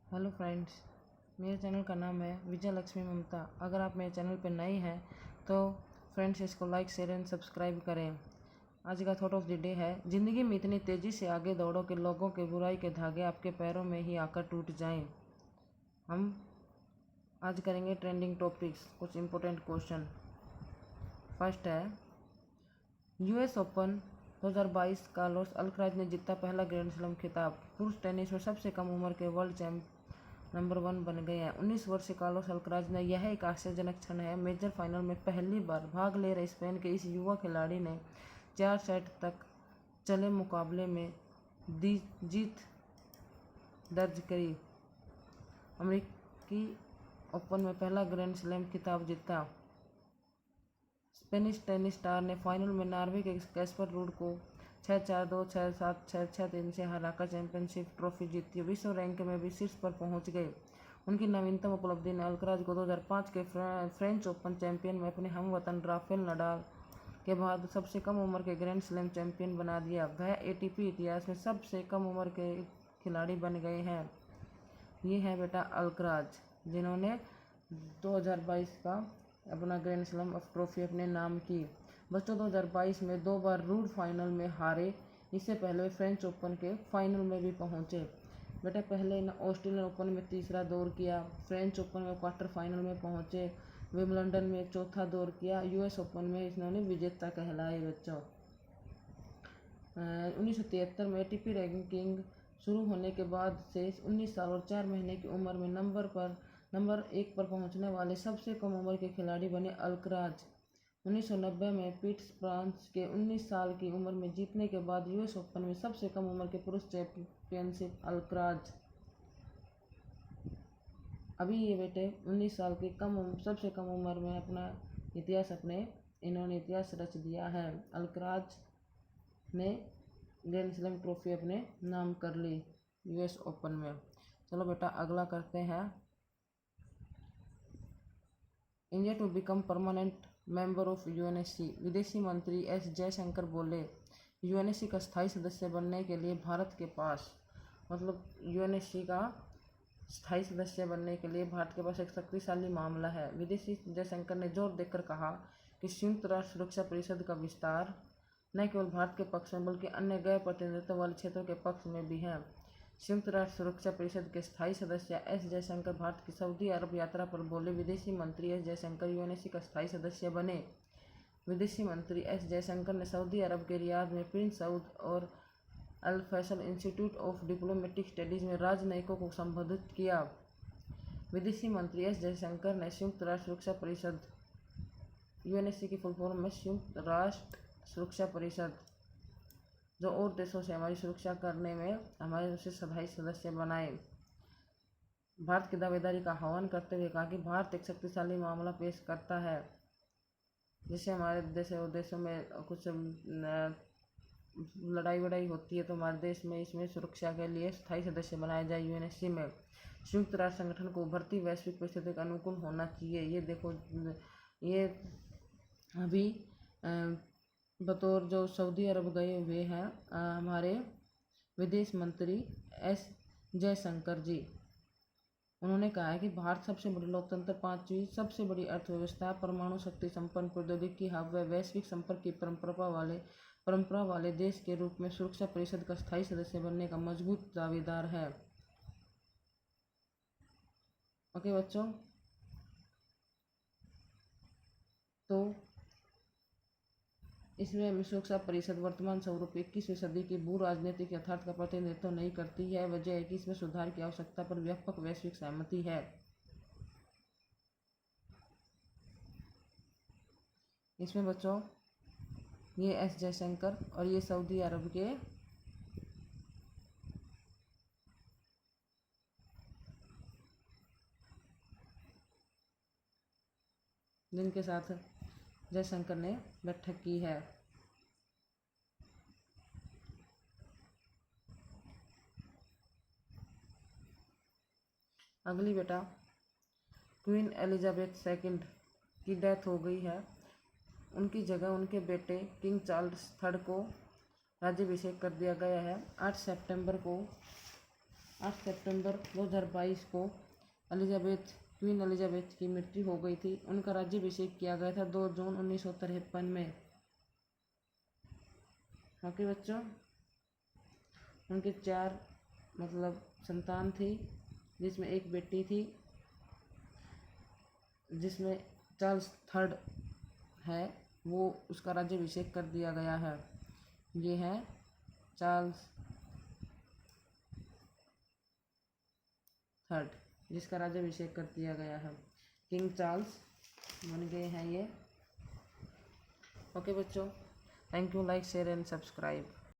Hello friends, मेरे channel का नाम है विजय लक्ष्मी ममता। अगर आप मेरे चैनल पर नए हैं तो फ्रेंड्स इसको लाइक शेयर एंड सब्सक्राइब करें। आज का थॉट ऑफ द डे है, ज़िंदगी में इतनी तेज़ी से आगे दौड़ो कि लोगों के बुराई के धागे आपके पैरों में ही आकर टूट जाएं। हम आज करेंगे ट्रेंडिंग टॉपिक्स, कुछ इंपॉर्टेंट क्वेश्चन। फर्स्ट है, यूएस ओपन 2022 कार्लोस अल्कराज ने जीता पहला ग्रैंड स्लैम खिताब। पुरुष टेनिस में सबसे कम उम्र के वर्ल्ड चैंप नंबर 1 बन गए हैं। 19 वर्षीय कार्लोस अल्कराज ने, यह एक आश्चर्यजनक क्षण है, मेजर फाइनल में पहली बार भाग ले रहे स्पेन के इस युवा खिलाड़ी ने 4 सेट तक चले मुकाबले में जीत दर्ज करी। अमेरिकी ओपन में पहला ग्रैंड स्लैम खिताब जीता। स्पेनिश टेनिस स्टार ने फाइनल में नॉर्वे के कैस्पर रूड को 6-4, 2-6, 7, 6, 6-3 से हराकर चैंपियनशिप ट्रॉफी जीती। विश्व रैंक में भी शीर्ष पर पहुंच गए। उनकी नवीनतम उपलब्धि ने अल्कराज को 2005 के फ्रेंच ओपन चैंपियन में अपने हमवतन राफेल नडाल के बाद सबसे कम उम्र के ग्रैंड स्लैम चैंपियन बना दिया। वह एटीपी इतिहास में सबसे कम उम्र के खिलाड़ी बन गए हैं। ये है बेटा अल्कराज, जिन्होंने 2022 का अपना ग्रैंड स्लैम ऑफ ट्रॉफी अपने नाम की। बच्चों 2022 में 2 बार रूड फाइनल में हारे। इससे पहले वे फ्रेंच ओपन के फाइनल में भी पहुंचे। बेटा पहले ऑस्ट्रेलियन ओपन में तीसरा दौर किया, फ्रेंच ओपन में क्वार्टर फाइनल में पहुंचे, विंबलडन में चौथा दौर किया, यूएस ओपन में इन्होंने विजेता कहलाए। बच्चों 1973 में एटीपी रैंकिंग शुरू होने के बाद से 19 साल और 4 महीने की उम्र में नंबर 1 पर पहुंचने वाले सबसे कम उम्र के खिलाड़ी बने अल्कराज। 1990 में पिट्सबर्ग के 19 साल की उम्र में जीतने के बाद यूएस ओपन में सबसे कम उम्र के पुरुष चैंपियनशिप अल्कराज। अभी ये बेटे 19 साल की सबसे कम उम्र में इन्होंने इतिहास रच दिया है। अल्कराज ने ग्रैंड स्लैम ट्रॉफी अपने नाम कर ली यूएस ओपन में। चलो बेटा अगला करते हैं। India to become permanent member of UNSC. विदेशी मंत्री एस जयशंकर बोले, यूएनएससी का स्थायी सदस्य बनने के लिए भारत के पास यूएनएससी का स्थायी सदस्य बनने के लिए भारत के पास एक शक्तिशाली मामला है। विदेशी जयशंकर ने जोर देकर कहा कि संयुक्त राष्ट्र सुरक्षा परिषद का विस्तार न केवल भारत के पक्ष में बल्कि अन्य गैर प्रतिनिधित्व वाले क्षेत्रों के पक्ष में भी है। संयुक्त राष्ट्र सुरक्षा परिषद के स्थायी सदस्य एस जयशंकर भारत की सऊदी अरब यात्रा पर बोले। विदेशी मंत्री एस जयशंकर यूएनएससी का स्थायी सदस्य बने। विदेशी मंत्री एस जयशंकर ने सऊदी अरब के रियाद में प्रिंस सऊद और Al Faisal Institute of Diplomatic Studies में राजनयिकों को संबोधित किया। विदेशी मंत्री एस जयशंकर ने संयुक्त राष्ट्र सुरक्षा परिषद यूएनएससी की फुल फॉर्म में संयुक्त राष्ट्र सुरक्षा परिषद, जो और देशों से हमारी सुरक्षा करने में हमारे उसे स्थायी सदस्य बनाए, भारत की दावेदारी का आह्वान करते हुए कहा कि भारत एक शक्तिशाली मामला पेश करता है जिससे हमारे देशों में कुछ लड़ाई वड़ाई होती है तो हमारे देश में इसमें सुरक्षा के लिए स्थायी सदस्य बनाया जाए यूएनएससी में। संयुक्त राष्ट्र संगठन को उभरती वैश्विक परिस्थिति के अनुकूल होना चाहिए। ये देखो, ये अभी बतौर जो सऊदी अरब गए हुए हैं हमारे विदेश मंत्री एस जयशंकर जी, उन्होंने कहा है कि भारत सबसे बड़ी लोकतंत्र, 5वीं सबसे बड़ी अर्थव्यवस्था, परमाणु शक्ति संपन्न प्रौद्योगिकी हब व वैश्विक संपर्क की परंपरा वाले देश के रूप में सुरक्षा परिषद का स्थायी सदस्य बनने का मजबूत दावेदार है। ओके बच्चों, तो इसमें सुरक्षा परिषद वर्तमान स्वरूप 21वीं सदी की भू राजनीतिक यथार्थ का प्रतिनिधित्व नहीं करती है। वजह है कि इसमें सुधार की आवश्यकता पर व्यापक वैश्विक सहमति है। इसमें बच्चों ये एस जयशंकर और ये सऊदी अरब के जिनके साथ जयशंकर ने बैठक की है। अगली बेटा, क्वीन एलिजाबेथ सेकंड की डेथ हो गई है। उनकी जगह उनके बेटे किंग चार्ल्स III को राज्याभिषेक कर दिया गया है। 8 सितंबर को 8 सितंबर 2022 को क्वीन एलिजाबेथ की मृत्यु हो गई थी। उनका राज्याभिषेक किया गया था 2 जून 1953 में। ओके बच्चों, उनके 4 संतान थी, जिसमें एक बेटी थी, जिसमें चार्ल्स थर्ड है, वो उसका राज्याभिषेक कर दिया गया है। ये है चार्ल्स थर्ड, जिसका राज्याभिषेक कर दिया गया है। किंग चार्ल्स बन गए हैं ये। ओके बच्चों, thank you. Like share and subscribe.